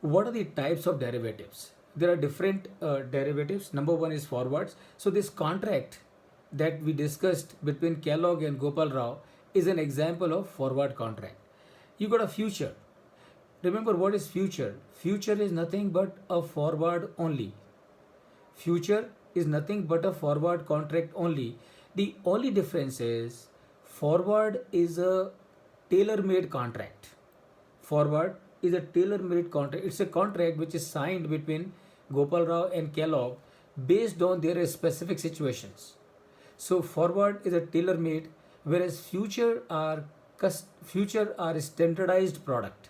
What are the types of derivatives? There are different derivatives. Number one is forwards. So this contract that we discussed between Kellogg and Gopal Rao is an example of forward contract. You got a future. Remember what is future? Future is nothing but a forward only. Future is nothing but a forward contract only. The only difference is forward is a tailor-made contract. Forward is a tailor-made contract. It's a contract which is signed between Gopal Rao and Kellogg based on their specific situations. So forward is a tailor-made, whereas future are standardized product.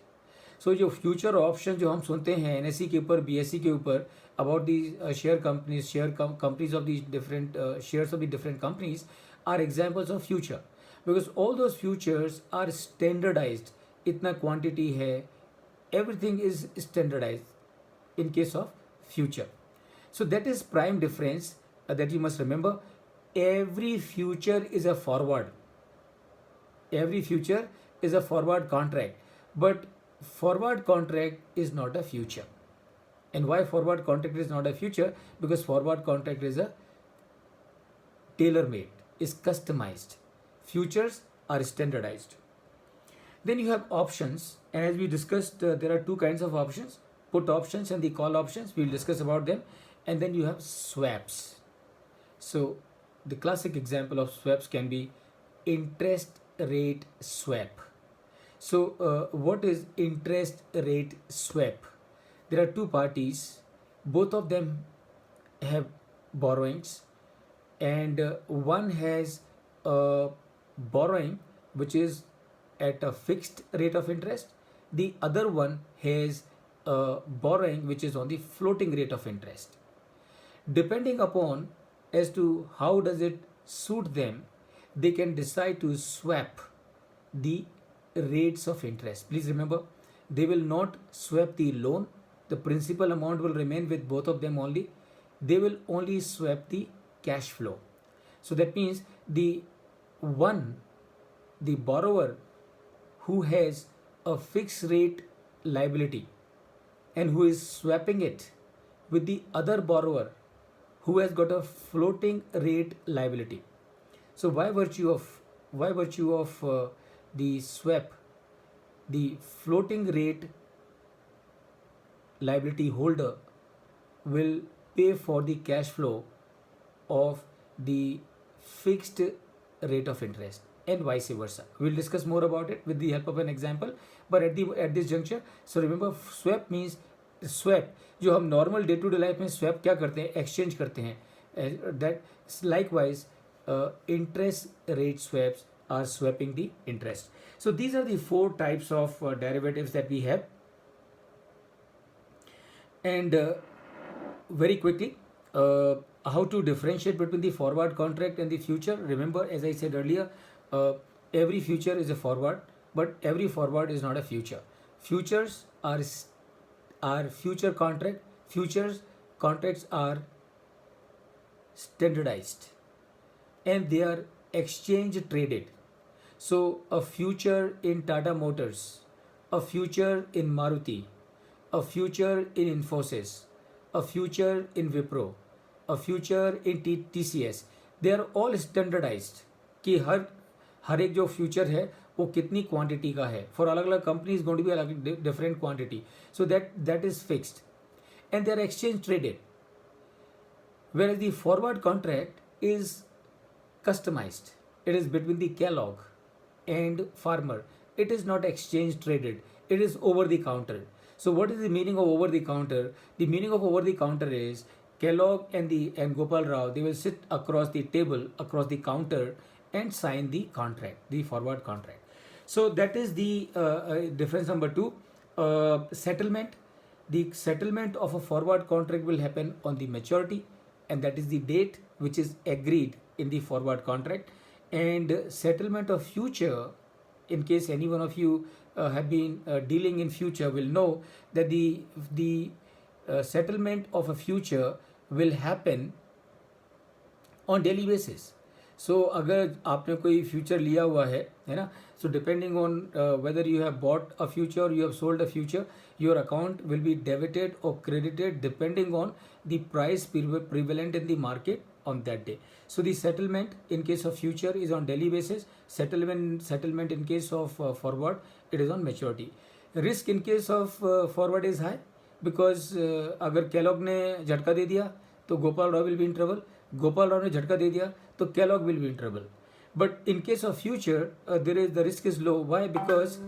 सो जो future option जो हम सुनते हैं NSC के ऊपर BSC के ऊपर about the share companies of the different shares of the different companies are examples of future because all those futures are standardised. इतना क्वांटिटी है, everything is standardised in case of future. So that is prime difference that you must remember. Every future is a forward. Every future is a forward contract. But forward contract is not a future. And why forward contract is not a future? Because forward contract is a tailor-made, is customized. Futures are standardized. Then you have options, and as we discussed, there are two kinds of options: put options and the call options. We'll discuss about them. And then you have swaps. So the classic example of swaps can be interest rate swap. So what is interest rate swap? There are two parties, both of them have borrowings, and one has a borrowing which is at a fixed rate of interest. The other one has a borrowing which is on the floating rate of interest. Depending upon as to how does it suit them, they can decide to swap the rates of interest. Please remember, they will not swap the loan. The principal amount will remain with both of them only. They will only swap the cash flow. So that means the borrower who has a fixed rate liability and who is swapping it with the other borrower who has got a floating rate liability. So by virtue of the swap, the floating rate liability holder will pay for the cash flow of the fixed rate of interest, and vice versa. We'll discuss more about it with the help of an example. But at this juncture, so remember, swap means swap जो हम normal day to day life में swap क्या करते हैं, exchange करते हैं. That likewise interest rate swaps are swapping the interest. So these are the four types of derivatives that we have. And very quickly, how to differentiate between the forward contract and the future. Remember, as I said earlier, every future is a forward, but every forward is not a future. Futures are future contract. Futures contracts are standardized and they are exchange traded. So a future in Tata Motors, a future in Maruti, a future in Infosys, a future in Wipro, a future in TCS, they are all standardized कि हर एक जो future है वो कितनी quantity का है. For अलग अलग company is going to be अलग different quantity. So that is fixed and they are exchange traded. Whereas the forward contract is customized. It is between the Kellogg and farmer. It is not exchange traded. It is over the counter. So what is the meaning of over the counter? The meaning of over the counter is Kellogg and Gopal Rao, they will sit across the table, across the counter, and sign the contract, the forward contract. So that is the difference number two. Settlement. The settlement of a forward contract will happen on the maturity, and that is the date which is agreed in the forward contract. And settlement of future, in case any one of you have been dealing in future, will know that the settlement of a future will happen on daily basis. So अगर आपने कोई future लिया हुआ है ना, So depending on whether you have bought a future or you have sold a future, your account will be debited or credited depending on the price prevalent in the market on that day. So the settlement in case of future is on daily basis. Settlement in case of forward, it is on maturity. Risk in case of forward is high because अगर Kellogg ने झटका दे दिया तो Gopal Rao will be in trouble. Gopal Rao ने झटका दे दिया तो Kellogg will be in trouble. But in case of future, the risk is low. Why? Because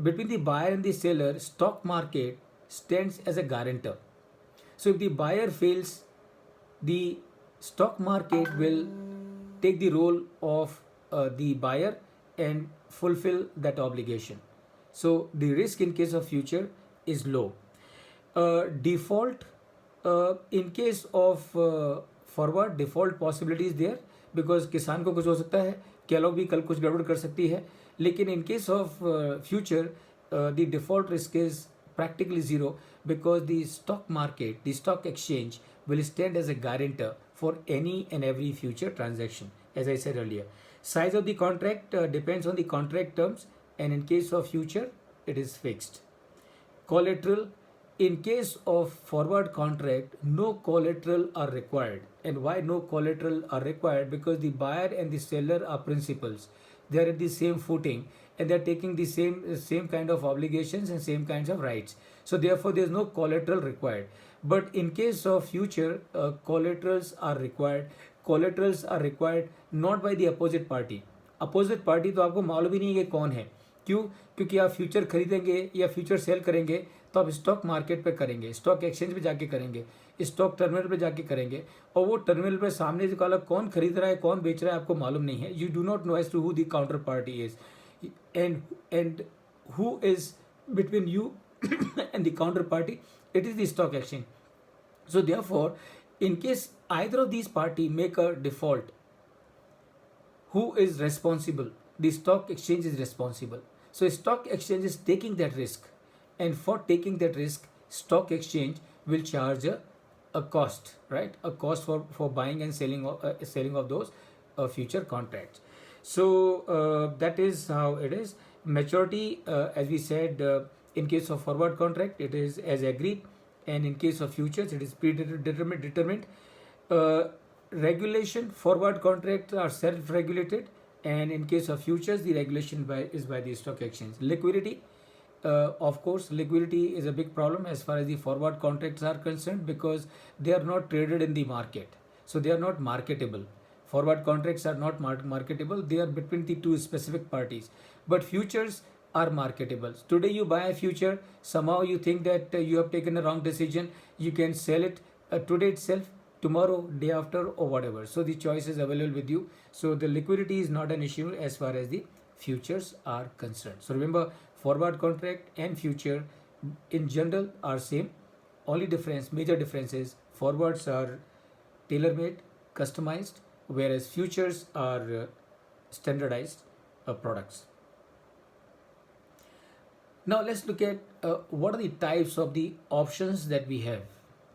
between the buyer and the seller, stock market stands as a guarantor. So if the buyer fails, the stock market will take the role of the buyer and fulfill that obligation. So the risk in case of future is low. Default in case of forward, default possibility is there because किसान को कुछ हो सकता है, Kellogg भी कल कुछ गड़बड़ कर सकती है. लेकिन in case of future, the default risk is practically zero because the stock market, the stock exchange will stand as a guarantor for any and every future transaction, as I said earlier. Size of the contract depends on the contract terms, and in case of future, it is fixed. Collateral. In case of forward contract, no collateral are required. And why no collateral are required? Because the buyer and the seller are principals. They are at the same footing and they are taking the same kind of obligations and same kinds of rights. So therefore, there is no collateral required. But in case of future, collaterals are required. Collaterals are required not by the opposite party. Opposite party तो आपको मालूम ही नहीं है कौन है. क्यों? क्योंकि आप फ्यूचर खरीदेंगे या फ्यूचर सेल करेंगे तो आप स्टॉक मार्केट पे करेंगे, स्टॉक एक्सचेंज पे जाके करेंगे, स्टॉक टर्मिनल पे जाके करेंगे, और वो टर्मिनल पे सामने से वाला कौन खरीद रहा है कौन बेच रहा है आपको मालूम नहीं है. You do not know as to who the counter party is and who is between you and the counter party. It is the stock exchange. So therefore, in case either of these party make a default, who is responsible? The stock exchange is responsible. So stock exchange is taking that risk, and for taking that risk, stock exchange will charge a cost, right? A cost for buying and selling of those future contracts. So that is how it is. Maturity, as we said, in case of forward contract, it is as agreed, and in case of futures, it is predetermined. Regulation, forward contracts are self-regulated, and in case of futures, the regulation is by the stock exchange. Liquidity, of course, liquidity is a big problem as far as the forward contracts are concerned because they are not traded in the market, so they are not marketable. Forward contracts are not marketable. They are between the two specific parties, but futures are marketable. Today you buy a future, somehow you think that you have taken a wrong decision, you can sell it today itself, tomorrow, day after, or whatever. So the choice is available with you. So the liquidity is not an issue as far as the futures are concerned. So remember, forward contract and future in general are same. Only difference, major difference is forwards are tailor-made, customized, whereas futures are standardized products. Now let's look at what are the types of the options that we have.